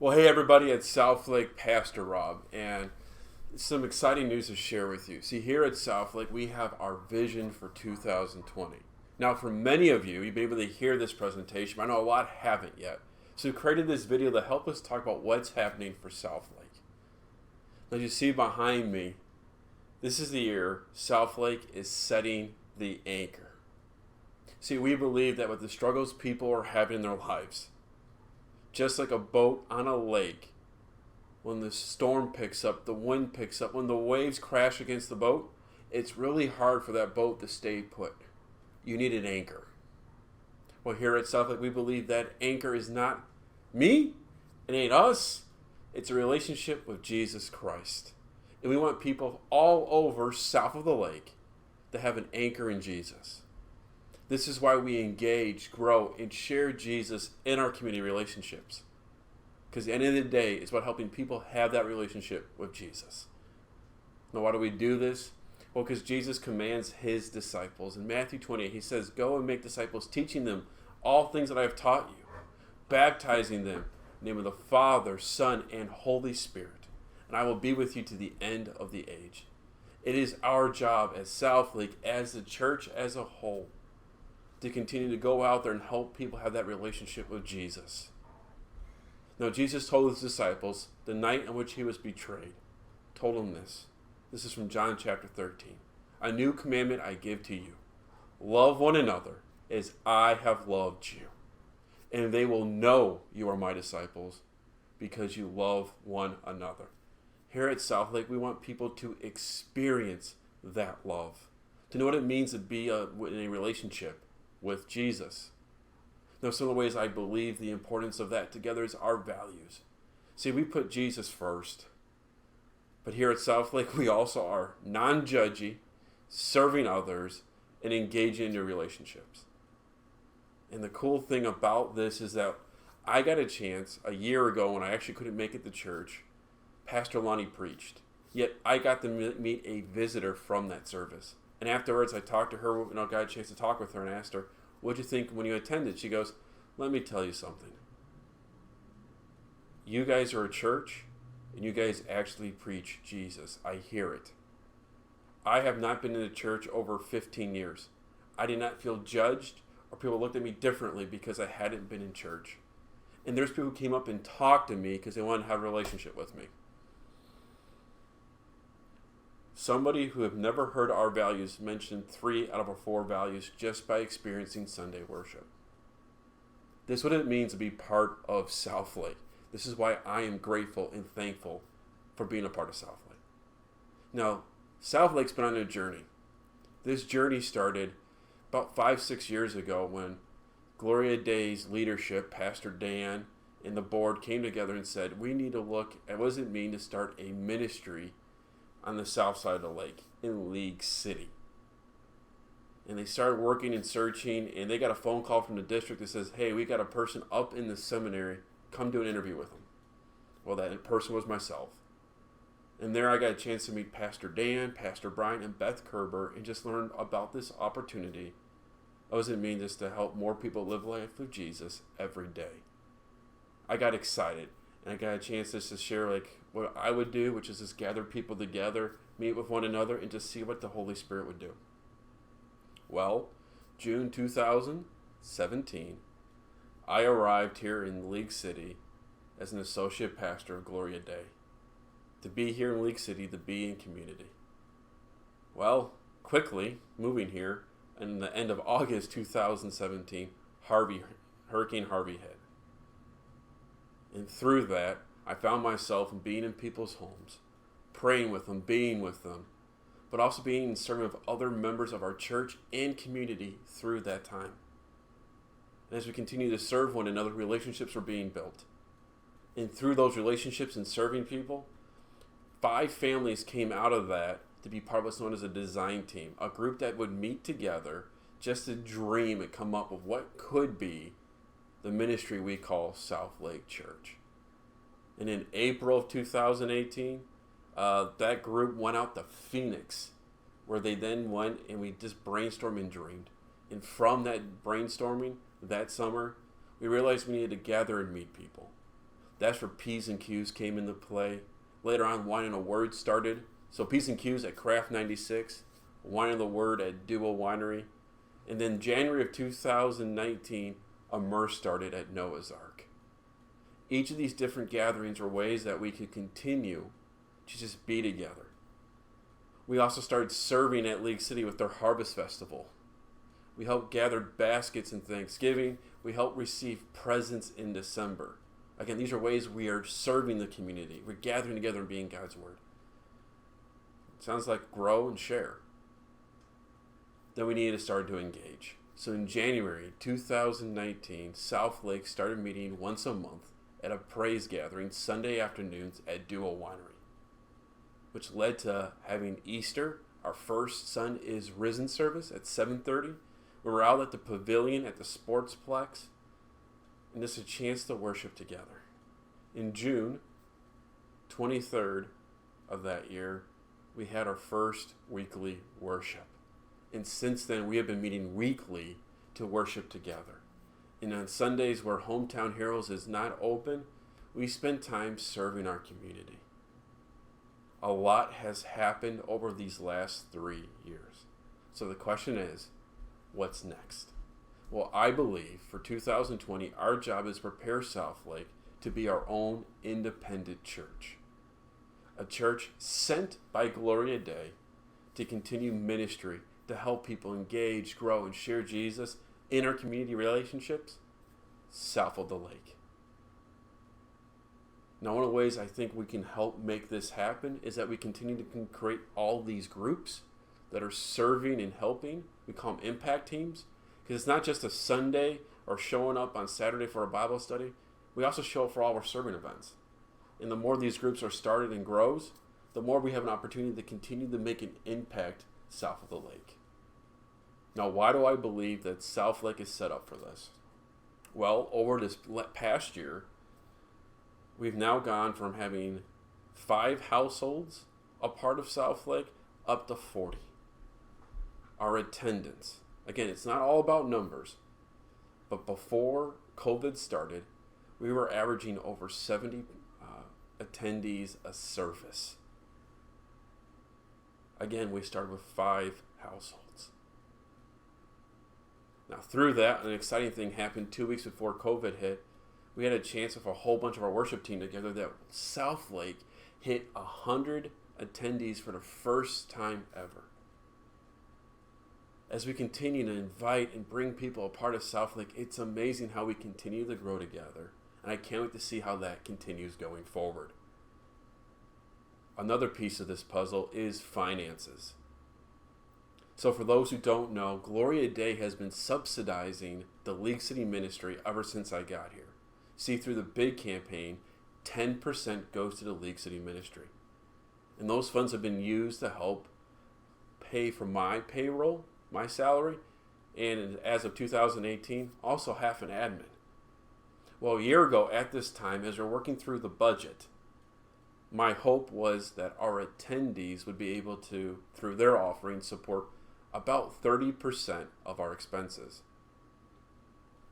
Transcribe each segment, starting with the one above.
Well, hey everybody, it's South Lake Pastor Rob, and some exciting news to share with you. See, here at South Lake, we have our vision for 2020. Now, for many of you, you've been able to hear this presentation, but I know a lot haven't yet. So we created this video to help us talk about what's happening for South Lake. Now, you see behind me, this is the year South Lake is setting the anchor. See, we believe that with the struggles people are having in their lives, just like a boat on a lake, when the storm picks up, the wind picks up, when the waves crash against the boat, it's really hard for that boat to stay put. You need an anchor. Well, here at South Lake, we believe that anchor is not me, it ain't us, it's a relationship with Jesus Christ. And we want people all over south of the lake to have an anchor in Jesus. This is why we engage, grow, and share Jesus in our community relationships. Because at the end of the day, it's about helping people have that relationship with Jesus. Now, why do we do this? Well, because Jesus commands his disciples. In Matthew 28, he says, "Go and make disciples, teaching them all things that I have taught you, baptizing them in the name of the Father, Son, and Holy Spirit. And I will be with you to the end of the age." It is our job as South Lake, as the church as a whole, to continue to go out there and help people have that relationship with Jesus. Now, Jesus told his disciples the night on which he was betrayed, told them this. This is from John chapter 13. "A new commandment I give to you. Love one another as I have loved you. And they will know you are my disciples because you love one another." Here at South Lake, we want people to experience that love, to know what it means to be in a relationship with Jesus. Now, some of the ways I believe the importance of that together is our values. See, we put Jesus first. But here at South Lake, we also are non-judgy, serving others, and engaging in new relationships. And the cool thing about this is that I got a chance a year ago when I actually couldn't make it to church. Pastor Lonnie preached. Yet I got to meet a visitor from that service. And afterwards, I talked to her, got a chance to talk with her and asked her, "What'd you think when you attended?" She goes, "Let me tell you something. You guys are a church, and you guys actually preach Jesus. I hear it. I have not been in a church over 15 years. I did not feel judged or people looked at me differently because I hadn't been in church. And there's people who came up and talked to me because they wanted to have a relationship with me." Somebody who have never heard our values mentioned 3 out of our 4 values just by experiencing Sunday worship. This is what it means to be part of South Lake. This is why I am grateful and thankful for being a part of South Lake. Now, South Lake's been on a journey. This journey started about 5-6 years ago when Gloria Day's leadership, Pastor Dan, and the board came together and said, we need to look at what does it mean to start a ministry on the south side of the lake in League City. And they started working and searching, and they got a phone call from the district that says, "Hey, we got a person up in the seminary. Come do an interview with them." Well, that person was myself. And there I got a chance to meet Pastor Dan, Pastor Brian, and Beth Kerber, and just learn about this opportunity. What does it mean just to help more people live life with Jesus every day? I got excited, and I got a chance just to share what I would do, which is just gather people together, meet with one another, and just see what the Holy Spirit would do. Well, June 2017, I arrived here in League City as an associate pastor of Gloria Day. To be here in League City, to be in community. Well, quickly, moving here, in the end of August 2017, Hurricane Harvey hit. And through that, I found myself being in people's homes, praying with them, being with them, but also being in serving with other members of our church and community through that time. And as we continue to serve one another, relationships were being built. And through those relationships and serving people, 5 families came out of that to be part of what's known as a design team, a group that would meet together just to dream and come up with what could be the ministry we call South Lake Church. And in April of 2018, that group went out to Phoenix, where they then went and we just brainstormed and dreamed. And from that brainstorming that summer, we realized we needed to gather and meet people. That's where P's and Q's came into play. Later on, Wine and a Word started. So P's and Q's at Craft 96, Wine and the Word at Duo Winery. And then January of 2019, Immerse started at Noah's Ark. Each of these different gatherings were ways that we could continue to just be together. We also started serving at League City with their Harvest Festival. We helped gather baskets in Thanksgiving. We helped receive presents in December. Again, these are ways we are serving the community. We're gathering together and being God's Word. Sounds like grow and share. Then we needed to start to engage. So in January 2019, South Lake started meeting once a month at a praise gathering Sunday afternoons at Duo Winery, which led to having Easter, our first Son is Risen service at 7:30. We were out at the pavilion at the Sportsplex, and this is a chance to worship together. In June 23rd of that year, we had our first weekly worship. And since then, we have been meeting weekly to worship together. And on Sundays where Hometown Heroes is not open, we spend time serving our community. A lot has happened over these last 3 years. So the question is, what's next? Well, I believe for 2020, our job is to prepare South Lake to be our own independent church. A church sent by Gloria Day to continue ministry, to help people engage, grow, and share Jesus in our community relationships south of the lake. Now, one of the ways I think we can help make this happen is that we continue to create all these groups that are serving and helping. We call them impact teams, because it's not just a Sunday or showing up on Saturday for a Bible study. We also show up for all our serving events. And the more these groups are started and grows, the more we have an opportunity to continue to make an impact south of the lake. Now, why do I believe that South Lake is set up for this? Well, over this past year, we've now gone from having 5 households a part of South Lake up to 40. Our attendance, again, it's not all about numbers, but before COVID started, we were averaging over 70 attendees a service. Again, we started with 5 households. Now, through that, an exciting thing happened 2 weeks before COVID hit. We had a chance with a whole bunch of our worship team together that South Lake hit 100 attendees for the first time ever. As we continue to invite and bring people a part of South Lake, it's amazing how we continue to grow together. And I can't wait to see how that continues going forward. Another piece of this puzzle is finances. So for those who don't know, Gloria Day has been subsidizing the League City ministry ever since I got here. See, through the big campaign, 10% goes to the League City ministry. And those funds have been used to help pay for my payroll, my salary, and as of 2018, also half an admin. Well, a year ago at this time, as we're working through the budget, my hope was that our attendees would be able to, through their offering, support about 30% of our expenses.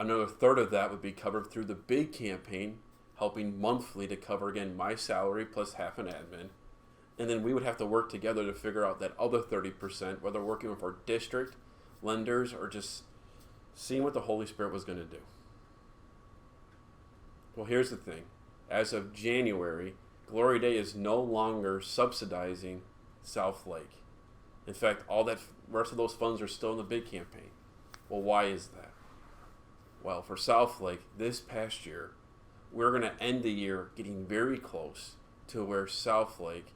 Another third of that would be covered through the big campaign, helping monthly to cover, again, my salary plus half an admin. And then we would have to work together to figure out that other 30%, whether working with our district, lenders, or just seeing what the Holy Spirit was going to do. Well, here's the thing. As of January, Glory Day is no longer subsidizing South Lake. In fact, all that rest of those funds are still in the big campaign. Well, why is that? Well, for South Lake, this past year, we're going to end the year getting very close to where South Lake,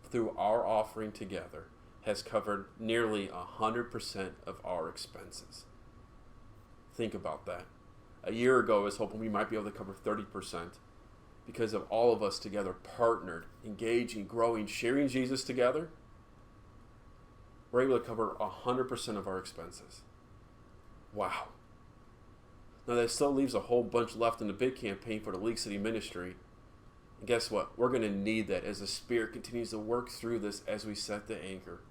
through our offering together, has covered nearly 100% of our expenses. Think about that. A year ago, I was hoping we might be able to cover 30% because of all of us together partnered, engaging, growing, sharing Jesus together. We're able to cover 100% of our expenses. Wow. Now that still leaves a whole bunch left in the big campaign for the League City ministry. And guess what? We're going to need that as the Spirit continues to work through this as we set the anchor.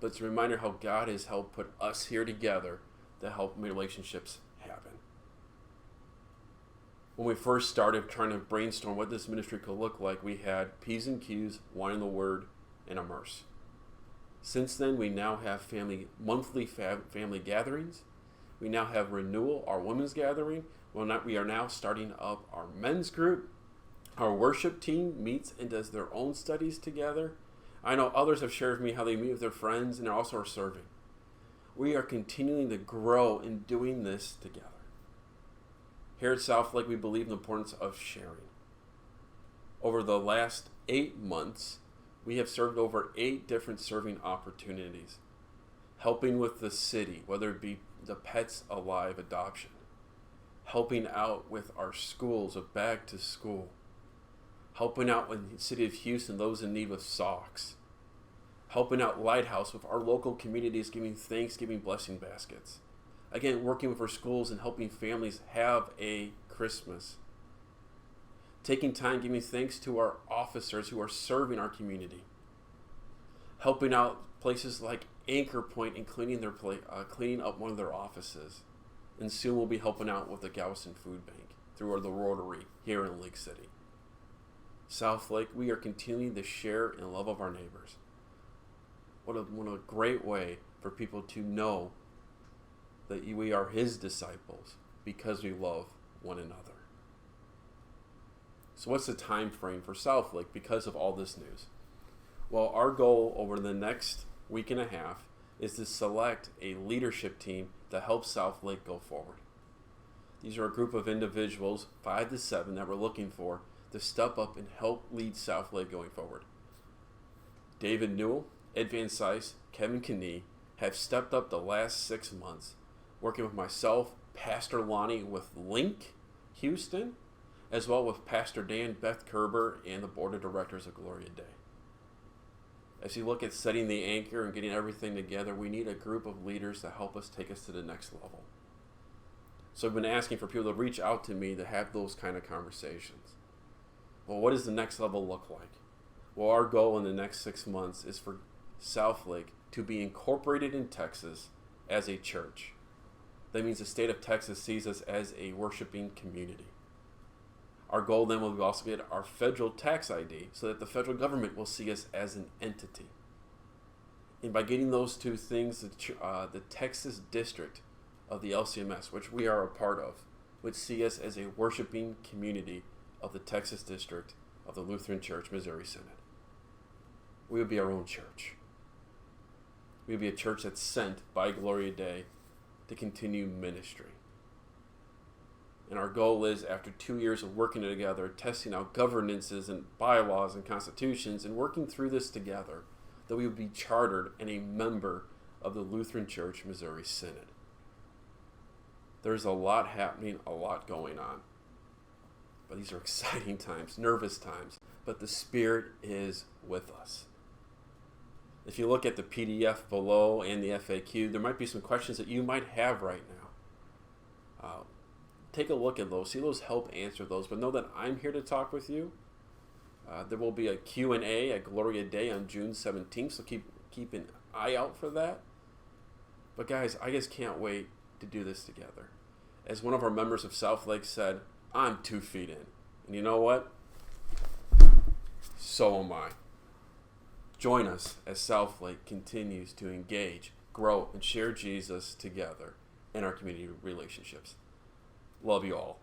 But it's a reminder how God has helped put us here together to help relationships happen. When we first started trying to brainstorm what this ministry could look like, we had P's and Q's, Wine in the Word, and Immerse. Since then, we now have monthly family gatherings. We now have Renewal, our women's gathering. We are now starting up our men's group. Our worship team meets and does their own studies together. I know others have shared with me how they meet with their friends and also are serving. We are continuing to grow in doing this together. Here at South Lake, we believe in the importance of sharing. Over the last 8 months, we have served over 8 different serving opportunities, helping with the city, whether it be the Pets Alive adoption, helping out with our schools of Back to School, helping out with the city of Houston, those in need with socks, helping out Lighthouse with our local communities, giving Thanksgiving blessing baskets. Again, working with our schools and helping families have a Christmas. Taking time giving thanks to our officers who are serving our community. Helping out places like Anchor Point and cleaning up one of their offices. And soon we'll be helping out with the Galveston Food Bank through the Rotary here in Lake City. South Lake, we are continuing to share in love of our neighbors. What a great way for people to know that we are His disciples because we love one another. So what's the time frame for South Lake because of all this news? Well, our goal over the next week and a half is to select a leadership team to help South Lake go forward. These are a group of individuals, 5 to 7, that we're looking for to step up and help lead South Lake going forward. David Newell, Ed Van Sice, Kevin Knee have stepped up the last 6 months, working with myself, Pastor Lonnie with Link Houston, as well with Pastor Dan, Beth Kerber, and the board of directors of Gloria Day. As you look at setting the anchor and getting everything together, we need a group of leaders to help us take us to the next level. So I've been asking for people to reach out to me to have those kind of conversations. Well, what does the next level look like? Well, our goal in the next 6 months is for South Lake to be incorporated in Texas as a church. That means the state of Texas sees us as a worshiping community. Our goal then will also get our federal tax ID so that the federal government will see us as an entity. And by getting those two things, the Texas district of the LCMS, which we are a part of, would see us as a worshiping community of the Texas district of the Lutheran Church Missouri Synod. We would be our own church. We would be a church that's sent by Gloria Day to continue ministry. And our goal is, after 2 years of working together, testing out governances and bylaws and constitutions, and working through this together, that we would be chartered and a member of the Lutheran Church Missouri Synod. There's a lot happening, a lot going on. But these are exciting times, nervous times, but the Spirit is with us. If you look at the PDF below and the FAQ, there might be some questions that you might have right now. Take a look at those. See those help answer those. But know that I'm here to talk with you. There will be a Q&A at Gloria Day on June 17th, so keep an eye out for that. But guys, I just can't wait to do this together. As one of our members of South Lake said, I'm 2 feet in. And you know what? So am I. Join us as South Lake continues to engage, grow, and share Jesus together in our community relationships. Love you all.